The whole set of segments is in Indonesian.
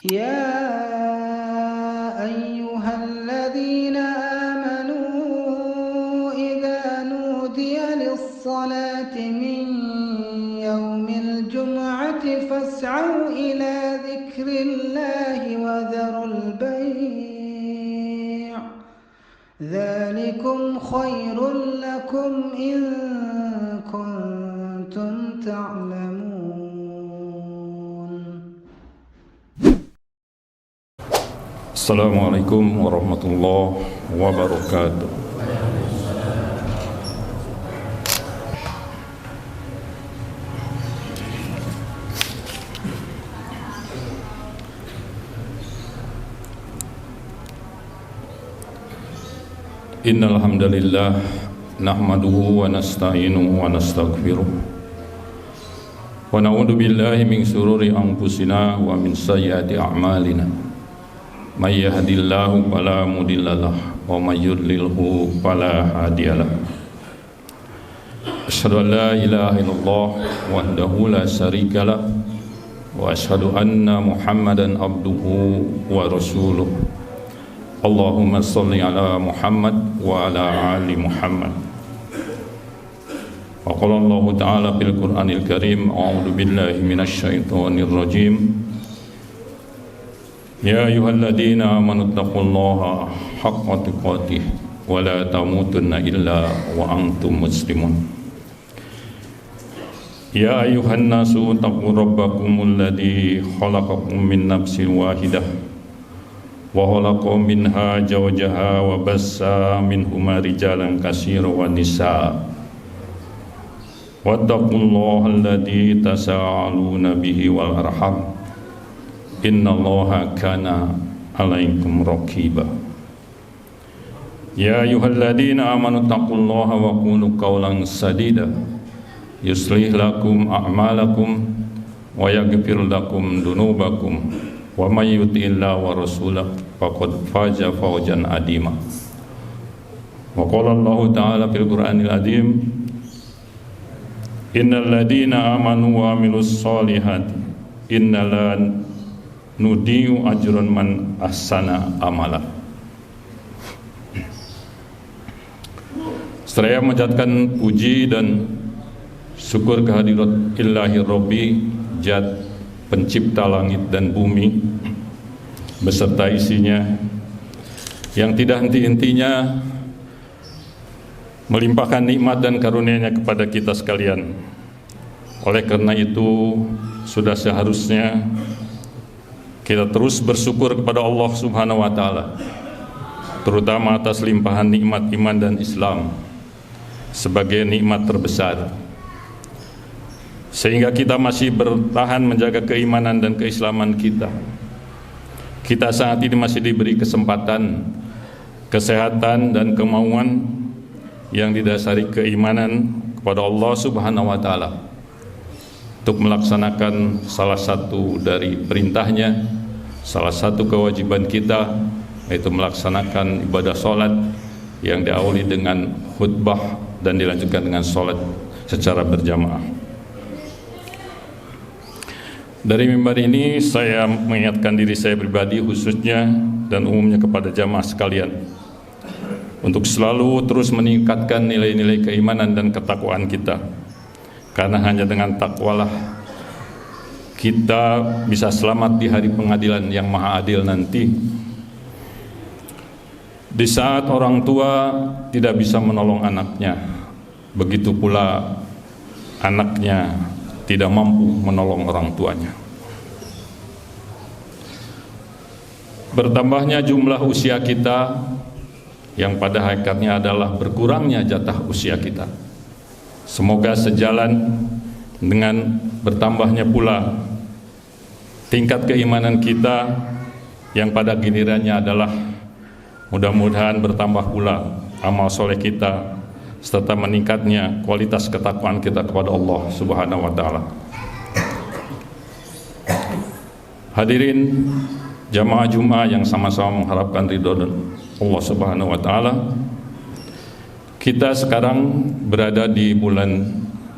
يا أيها الذين آمنوا إذا نودي للصلاة من يوم الجمعة فاسعوا إلى ذكر الله وذروا البيع ذلكم خير لكم إن كنتم تعلمون. Assalamualaikum warahmatullahi wabarakatuh. Innal hamdalillah nahmaduhu wa nasta'inuhu wa nastaghfiruh wa na'udzu billahi min shururi anfusina wa min sayyiati a'malina. May yahdihillahu fala mudhillalah wa may yudlilhu fala hadiyalah. Asyhadu an la ilaha illallah wahdahu la syarikalah wa asyhadu anna Muhammadan abduhu wa rasuluh. Allahumma shalli ala Muhammad wa ala ali Muhammad. Wa qala Allah ta'ala fil Qur'anil Karim, a'udzu billahi minasy syaithanir rajim. Ya ayyuhalladzina amanu taqullaha haqqa tuqatih wa la tamutunna illa wa antum muslimun. Ya ayyuhan nasu taqu rabbakumul ladzi khalaqakum min nafsin wahidah wa khalaqa minha zawjaha wa bassa minhuma rijalan katsiran wa nisaa. Wattaqullaha alladzi tasaaluna bihi wal arham. Innallaha kana 'alaikum raqiba. Ya ayyuhalladzina amanu taqullaha wa qulu qawlan sadida yuslih lakum a'malakum wa yaghfir lakum dunubakum wa may yuti'illaha wa rasulahu faqad faza fawzan 'azima. Wa qala Allah ta'ala fil Qur'anil azim, innal ladzina amanu wa 'amilus solihati innala nudiyu ajrun man ahsana amala. Saya menjadikan puji dan syukur kehadirat Ilahi Rabbi, Zat pencipta langit dan bumi beserta isinya, yang tidak henti-hentinya melimpahkan nikmat dan karunia-Nya kepada kita sekalian. Oleh karena itu, sudah seharusnya kita terus bersyukur kepada Allah Subhanahu wa Ta'ala, terutama atas limpahan nikmat iman dan Islam sebagai nikmat terbesar, sehingga kita masih bertahan menjaga keimanan dan keislaman kita. Kita saat ini masih diberi kesempatan, kesehatan dan kemauan yang didasari keimanan kepada Allah Subhanahu wa Ta'ala untuk melaksanakan salah satu dari perintahnya, salah satu kewajiban kita, yaitu melaksanakan ibadah sholat yang diawali dengan khutbah dan dilanjutkan dengan sholat secara berjamaah. Dari mimbar ini saya mengingatkan diri saya pribadi khususnya dan umumnya kepada jamaah sekalian untuk selalu terus meningkatkan nilai-nilai keimanan dan ketakwaan kita. Karena hanya dengan takwalah kita bisa selamat di hari pengadilan yang maha adil nanti. Di saat orang tua tidak bisa menolong anaknya, begitu pula anaknya tidak mampu menolong orang tuanya. Bertambahnya jumlah usia kita, yang pada hakikatnya adalah berkurangnya jatah usia kita, semoga sejalan dengan bertambahnya pula tingkat keimanan kita, yang pada gilirannya adalah mudah-mudahan bertambah pula amal soleh kita serta meningkatnya kualitas ketakwaan kita kepada Allah Subhanahu wa Ta'ala. Hadirin jamaah Jumat yang sama-sama mengharapkan ridho Allah Subhanahu wa Ta'ala, kita sekarang berada di bulan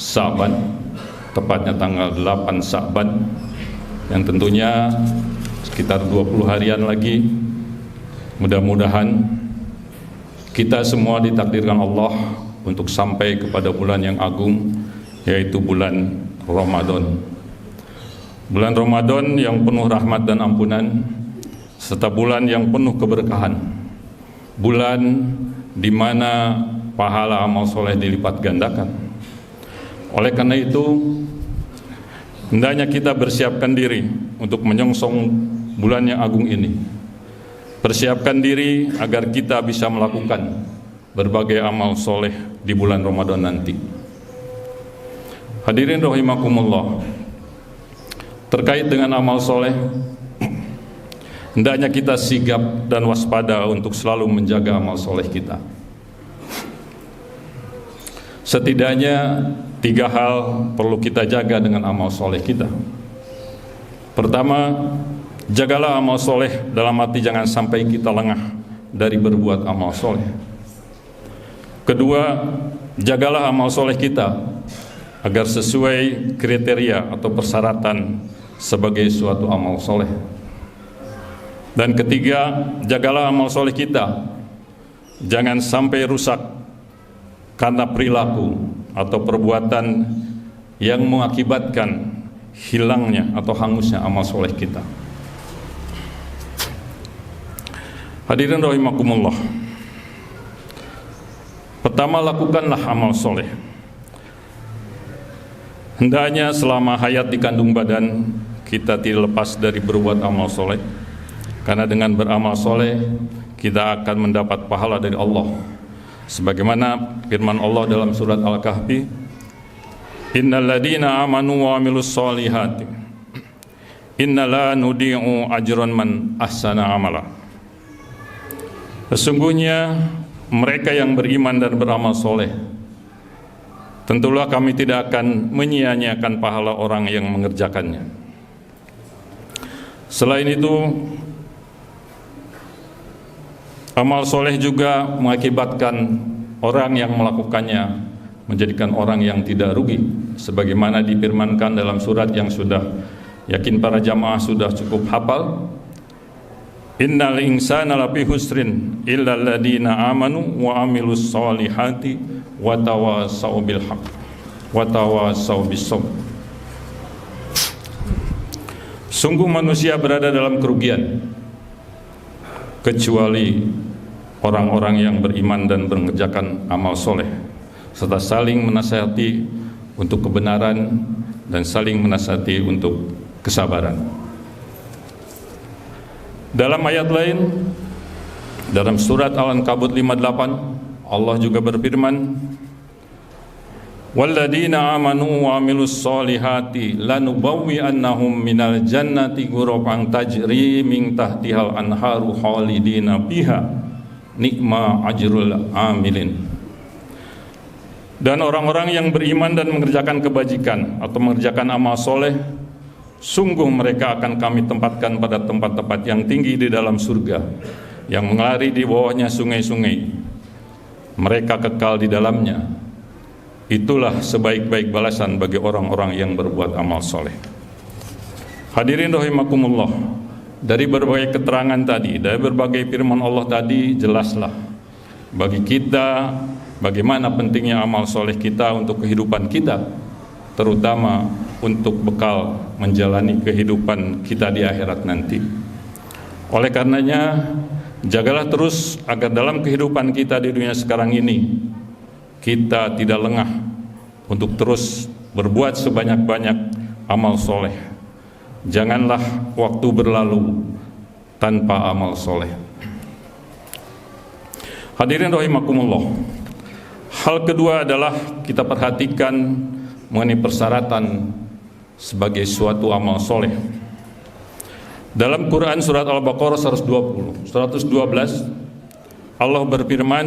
Sa'ban, tepatnya tanggal 8 Sa'ban, yang tentunya sekitar 20 harian lagi. Mudah-mudahan kita semua ditakdirkan Allah untuk sampai kepada bulan yang agung, yaitu bulan Ramadan. Bulan Ramadan yang penuh rahmat dan ampunan, serta bulan yang penuh keberkahan. Bulan di mana pahala amal soleh dilipat gandakan. Oleh karena itu, hendaknya kita bersiapkan diri untuk menyongsong bulan yang agung ini. Persiapkan diri agar kita bisa melakukan berbagai amal soleh di bulan Ramadan nanti. Hadirin rahimakumullah, terkait dengan amal soleh, hendaknya kita sigap dan waspada untuk selalu menjaga amal soleh kita. Setidaknya 3 hal perlu kita jaga dengan amal soleh kita. Pertama, jagalah amal soleh, dalam arti jangan sampai kita lengah dari berbuat amal soleh. Kedua, jagalah amal soleh kita agar sesuai kriteria atau persyaratan sebagai suatu amal soleh. Dan ketiga, jagalah amal soleh kita jangan sampai rusak karena perilaku atau perbuatan yang mengakibatkan hilangnya atau hangusnya amal soleh kita. Hadirin rahimakumullah, pertama, lakukanlah amal soleh. Hendaknya selama hayat di kandung badan kita tidak lepas dari berbuat amal soleh, karena dengan beramal soleh kita akan mendapat pahala dari Allah. Sebagaimana firman Allah dalam surat Al-Kahfi, innal ladina amanu wa amilus solihati inna la nudi'u ajran man ahsana amala. Sesungguhnya mereka yang beriman dan beramal soleh, tentulah kami tidak akan menyia-nyiakan pahala orang yang mengerjakannya. Selain itu, amal soleh juga mengakibatkan orang yang melakukannya menjadikan orang yang tidak rugi, sebagaimana difirmankan dalam surat yang sudah yakin para jamaah sudah cukup hafal, innal insana lafi husrin illa alladziina amanu wa amilus solihati wa tawassaw bil haqq wa tawassaw bis sabr. Sungguh manusia berada dalam kerugian kecuali orang-orang yang beriman dan mengerjakan amal soleh, serta saling menasihati untuk kebenaran dan saling menasihati untuk kesabaran. Dalam ayat lain, dalam surat Al-Ankabut 58, Allah juga berfirman, walladzina amanu wa amilus solihati lanubawwi'annahum minal jannati ghurafan tajri min tahtihal anharu khalidina fiha nikma ajrul amilin. Dan orang-orang yang beriman dan mengerjakan kebajikan atau mengerjakan amal soleh, sungguh mereka akan kami tempatkan pada tempat-tempat yang tinggi di dalam surga, yang mengalir di bawahnya sungai-sungai. Mereka kekal di dalamnya. Itulah sebaik-baik balasan bagi orang-orang yang berbuat amal soleh. Hadirin rahimakumullah, dari berbagai keterangan tadi, dari berbagai firman Allah tadi, jelaslah bagi kita bagaimana pentingnya amal soleh kita untuk kehidupan kita, terutama untuk bekal menjalani kehidupan kita di akhirat nanti. Oleh karenanya, jagalah terus agar dalam kehidupan kita di dunia sekarang ini kita tidak lengah untuk terus berbuat sebanyak-banyak amal soleh. Janganlah waktu berlalu tanpa amal soleh. Hadirin rahimakumullah, hal kedua adalah kita perhatikan mengenai persyaratan sebagai suatu amal soleh. Dalam Quran surat Al-Baqarah 112, Allah berfirman,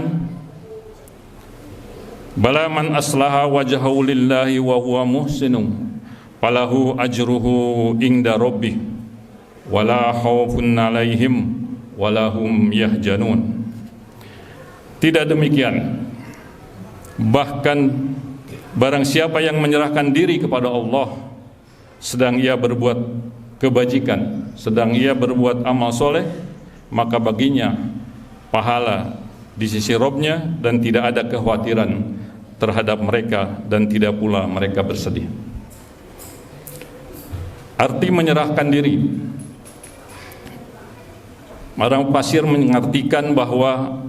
bala man aslaha wajhahu lillahi wa huwa muhsinun falahu ajruhu inda rabbih wala khaufun alaihim wala hum yahjanun. Tidak demikian, bahkan barang siapa yang menyerahkan diri kepada Allah sedang ia berbuat kebajikan, sedang ia berbuat amal soleh, maka baginya pahala di sisi Robnya dan tidak ada kekhawatiran terhadap mereka dan tidak pula mereka bersedih. Arti menyerahkan diri, orang Pasir mengartikan bahwa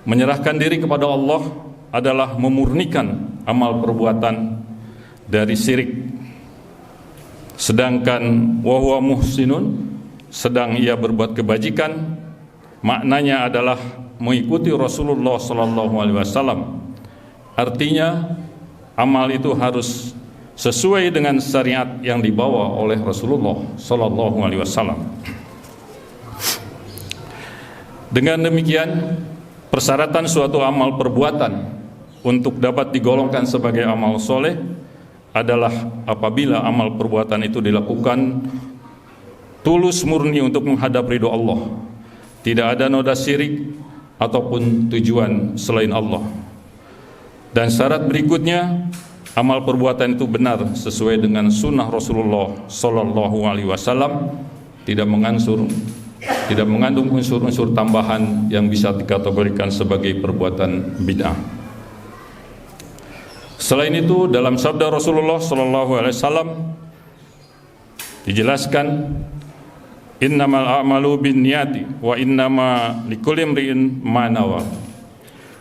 menyerahkan diri kepada Allah adalah memurnikan amal perbuatan dari syirik. Sedangkan wahwa muhsinun, sedang ia berbuat kebajikan, maknanya adalah mengikuti Rasulullah SAW. Artinya amal itu harus sesuai dengan syariat yang dibawa oleh Rasulullah SAW. Dengan demikian, persyaratan suatu amal perbuatan untuk dapat digolongkan sebagai amal soleh adalah apabila amal perbuatan itu dilakukan tulus murni untuk menghadap ridho Allah, tidak ada noda syirik ataupun tujuan selain Allah. Dan syarat berikutnya, amal perbuatan itu benar sesuai dengan sunnah Rasulullah SAW, tidak mengandung unsur-unsur tambahan yang bisa dikategorikan sebagai perbuatan bid'ah. Selain itu, dalam sabda Rasulullah SAW dijelaskan, innamal a'malu binniyati wa innama likulli imri'in ma nawa.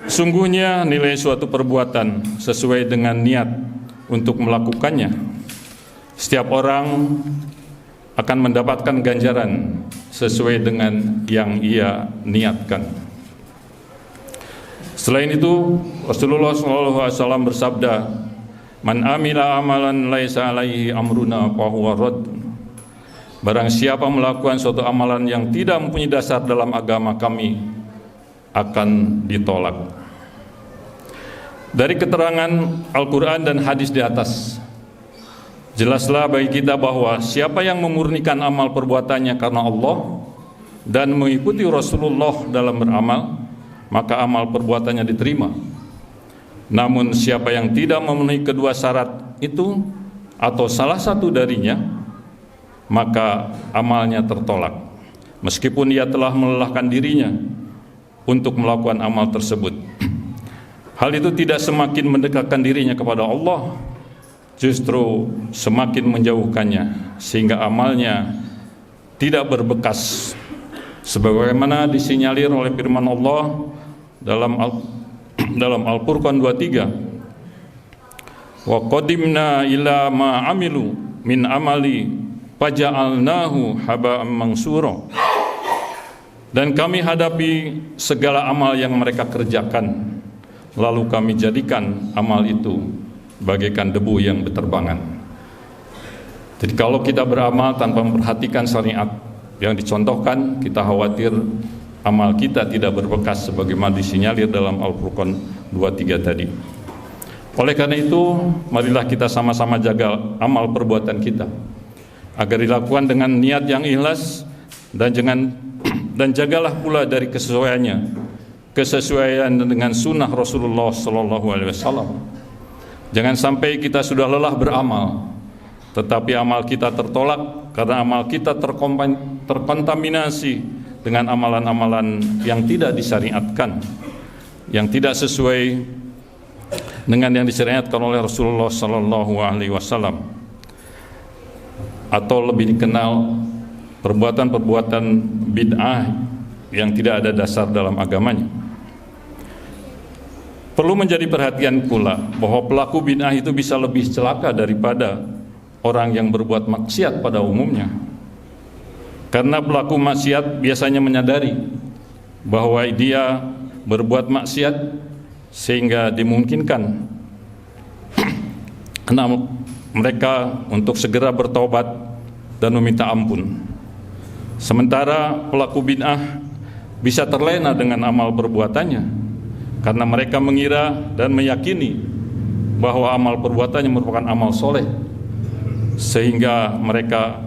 Sungguhnya nilai suatu perbuatan sesuai dengan niat untuk melakukannya. Setiap orang akan mendapatkan ganjaran sesuai dengan yang ia niatkan. Selain itu, Rasulullah SAW bersabda, man amila amalan laisa alaihi amruna fahuwa radd. Barang siapa melakukan suatu amalan yang tidak mempunyai dasar dalam agama kami, akan ditolak. Dari keterangan Al-Quran dan hadis di atas, jelaslah bagi kita bahwa siapa yang memurnikan amal perbuatannya karena Allah dan mengikuti Rasulullah dalam beramal, maka amal perbuatannya diterima. Namun siapa yang tidak memenuhi kedua syarat itu atau salah satu darinya, maka amalnya tertolak, meskipun ia telah melelahkan dirinya untuk melakukan amal tersebut. Hal itu tidak semakin mendekatkan dirinya kepada Allah, justru semakin menjauhkannya, sehingga amalnya tidak berbekas, sebagaimana disinyalir oleh firman Allah dalam Al-Furqan 23, wa qadimna ila ma amilu min amali faja'alnahu haba'an mansura. Dan kami hadapi segala amal yang mereka kerjakan, lalu kami jadikan amal itu bagaikan debu yang berterbangan. Jadi kalau kita beramal tanpa memperhatikan syariat yang dicontohkan, kita khawatir amal kita tidak berbekas sebagaimana disinyalir dalam Al-Furqan 23 tadi. Oleh karena itu, marilah kita sama-sama jaga amal perbuatan kita agar dilakukan dengan niat yang ikhlas, dan jagalah pula dari kesesuaian dengan sunnah Rasulullah SAW. Jangan sampai kita sudah lelah beramal, tetapi amal kita tertolak karena amal kita terkontaminasi dengan amalan-amalan yang tidak disyariatkan, yang tidak sesuai dengan yang disyariatkan oleh Rasulullah SAW, atau lebih dikenal perbuatan-perbuatan bid'ah yang tidak ada dasar dalam agamanya. Perlu menjadi perhatian pula bahwa pelaku bid'ah itu bisa lebih celaka daripada orang yang berbuat maksiat pada umumnya. Karena pelaku maksiat biasanya menyadari bahwa dia berbuat maksiat sehingga dimungkinkan mereka untuk segera bertobat dan meminta ampun. Sementara pelaku bid'ah bisa terlena dengan amal perbuatannya karena mereka mengira dan meyakini bahwa amal perbuatannya merupakan amal soleh, sehingga mereka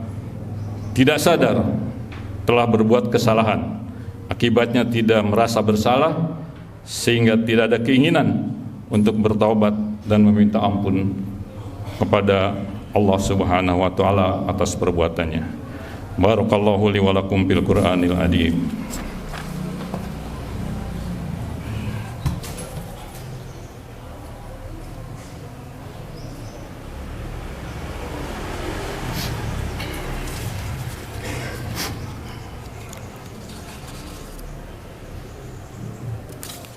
tidak sadar telah berbuat kesalahan. Akibatnya tidak merasa bersalah, sehingga tidak ada keinginan untuk bertaubat dan meminta ampun kepada Allah Subhanahu wa Ta'ala atas perbuatannya. Barakallahu li wa lakum bil Qur'anil Azim.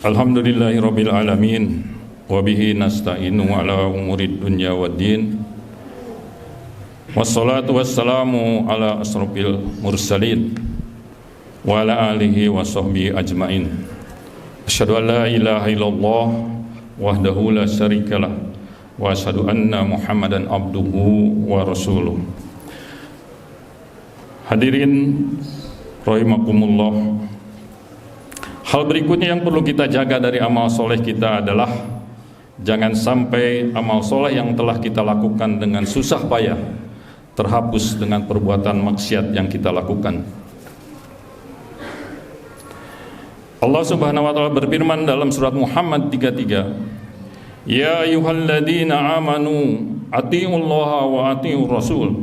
Alhamdulillahirabbil alamin wa bihi nasta'inu ala umurid dunya waddin. Wassalatu wassalamu ala asrofil mursalin wa ala alihi wa sahbihi ajmain. Asyhadu an la ilaha illallah wahdahu la syarikalah wa asyhadu anna Muhammadan abduhu wa rasuluh. Hadirin rahimakumullah, hal berikutnya yang perlu kita jaga dari amal soleh kita adalah jangan sampai amal soleh yang telah kita lakukan dengan susah payah terhapus dengan perbuatan maksiat yang kita lakukan. Allah Subhanahu wa taala berfirman dalam surat Muhammad 33, Ya ayyuhalladzina amanu atiiullaha wa atiiur rasul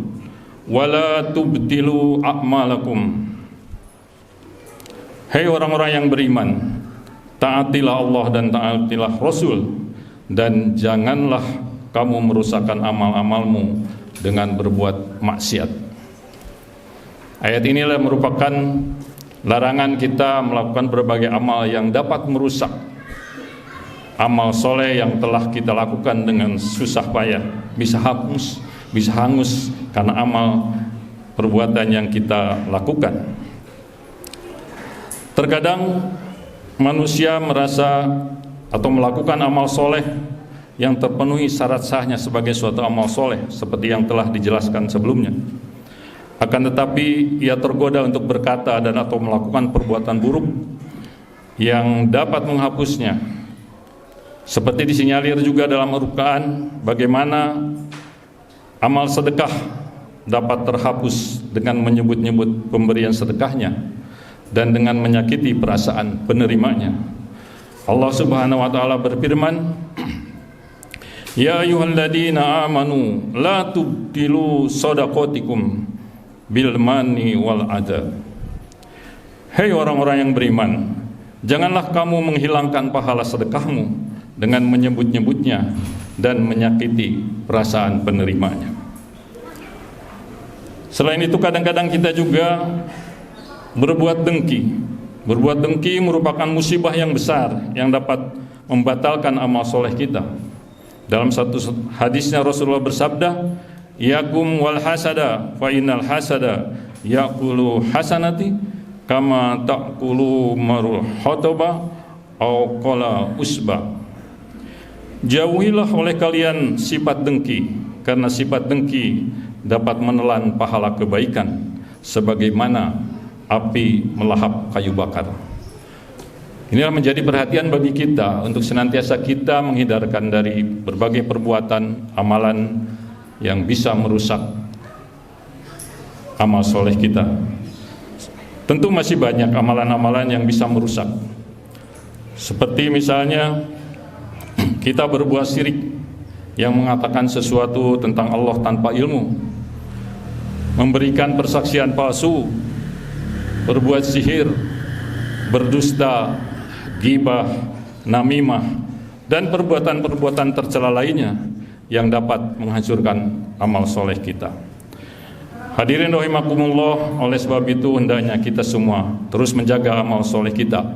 wa la tubtilu a'malakum. Hei orang-orang yang beriman, taatilah Allah dan taatilah Rasul, dan janganlah kamu merusakkan amal-amalmu dengan berbuat maksiat. Ayat inilah merupakan larangan kita melakukan berbagai amal yang dapat merusak amal soleh yang telah kita lakukan dengan susah payah, bisa hangus karena amal perbuatan yang kita lakukan. Terkadang manusia merasa atau melakukan amal soleh yang terpenuhi syarat sahnya sebagai suatu amal soleh seperti yang telah dijelaskan sebelumnya. Akan tetapi ia tergoda untuk berkata dan atau melakukan perbuatan buruk yang dapat menghapusnya. Seperti disinyalir juga dalam Al-Quran bagaimana amal sedekah dapat terhapus dengan menyebut-nyebut pemberian sedekahnya dan dengan menyakiti perasaan penerimanya. Allah Subhanahu wa taala berfirman, Ya ayyuhalladzina amanu la tubtilu shadaqatikum bil manni wal adha. Hei orang-orang yang beriman, janganlah kamu menghilangkan pahala sedekahmu dengan menyebut-nyebutnya dan menyakiti perasaan penerimanya. Selain itu kadang-kadang kita juga berbuat dengki. Berbuat dengki merupakan musibah yang besar yang dapat membatalkan amal soleh kita. Dalam satu hadisnya Rasulullah bersabda, Iyakum wal hasada fa innal hasada yaqulu hasanati kama taqulu marul hotoba au qala usba. Jauhilah oleh kalian sifat dengki, karena sifat dengki dapat menelan pahala kebaikan sebagaimana api melahap kayu bakar. Inilah menjadi perhatian bagi kita untuk senantiasa kita menghindarkan dari berbagai perbuatan amalan yang bisa merusak amal soleh kita. Tentu masih banyak amalan-amalan yang bisa merusak. Seperti misalnya kita berbuat syirik yang mengatakan sesuatu tentang Allah tanpa ilmu, memberikan persaksian palsu, berbuat sihir, berdusta, ghibah, namimah, dan perbuatan-perbuatan tercela lainnya yang dapat menghancurkan amal soleh kita. Hadirin rahimakumullah, oleh sebab itu hendaknya kita semua terus menjaga amal soleh kita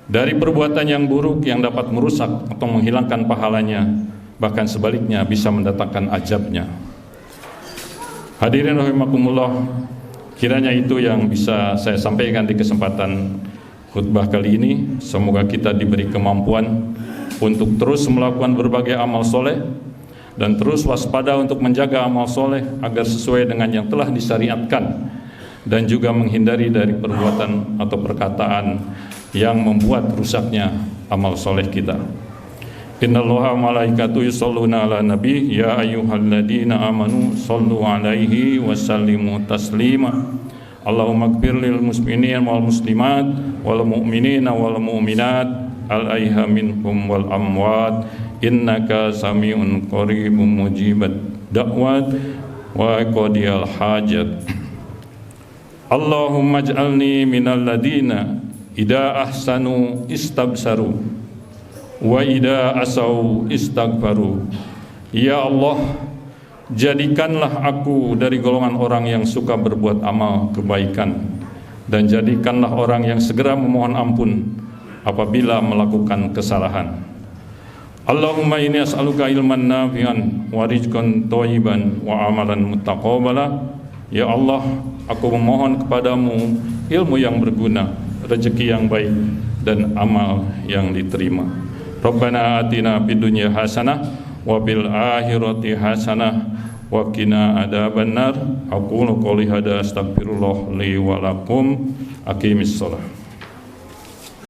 dari perbuatan yang buruk yang dapat merusak atau menghilangkan pahalanya, bahkan sebaliknya bisa mendatangkan azabnya. Hadirin rahimakumullah, kiranya itu yang bisa saya sampaikan di kesempatan khutbah kali ini. Semoga kita diberi kemampuan untuk terus melakukan berbagai amal soleh dan terus waspada untuk menjaga amal soleh agar sesuai dengan yang telah disyariatkan, dan juga menghindari dari perbuatan atau perkataan yang membuat rusaknya amal soleh kita. Innallaha malaikatu yusholluna ala nabi ya ayyuhalladzina amanu shollu alaihi wasallimu taslima. Allahumma ighfir lil muslimin wal muslimat wal mu'minina wal mu'minat al ayha minhum wal amwat innaka sami'un qaribun mujibat da'wat wa qadiyal hajat. Allahumma ij'alni minal ladina idza ahsanu istabsaru wa idza asau istaghfaru. Ya Allah, jadikanlah aku dari golongan orang yang suka berbuat amal kebaikan, dan jadikanlah orang yang segera memohon ampun apabila melakukan kesalahan. Allahumma inni as'aluka ilman nafi'an wa rizqan thayyiban wa amalan mutaqabbala. Ya Allah, aku memohon kepadamu ilmu yang berguna, rezeki yang baik, dan amal yang diterima. Rabbana atina fid dunya hasanah wa fil akhirati hasanah wa qina adzabannar. Aqulu qouli hadza astaghfirullah li wa lakum. Aqimis shalah.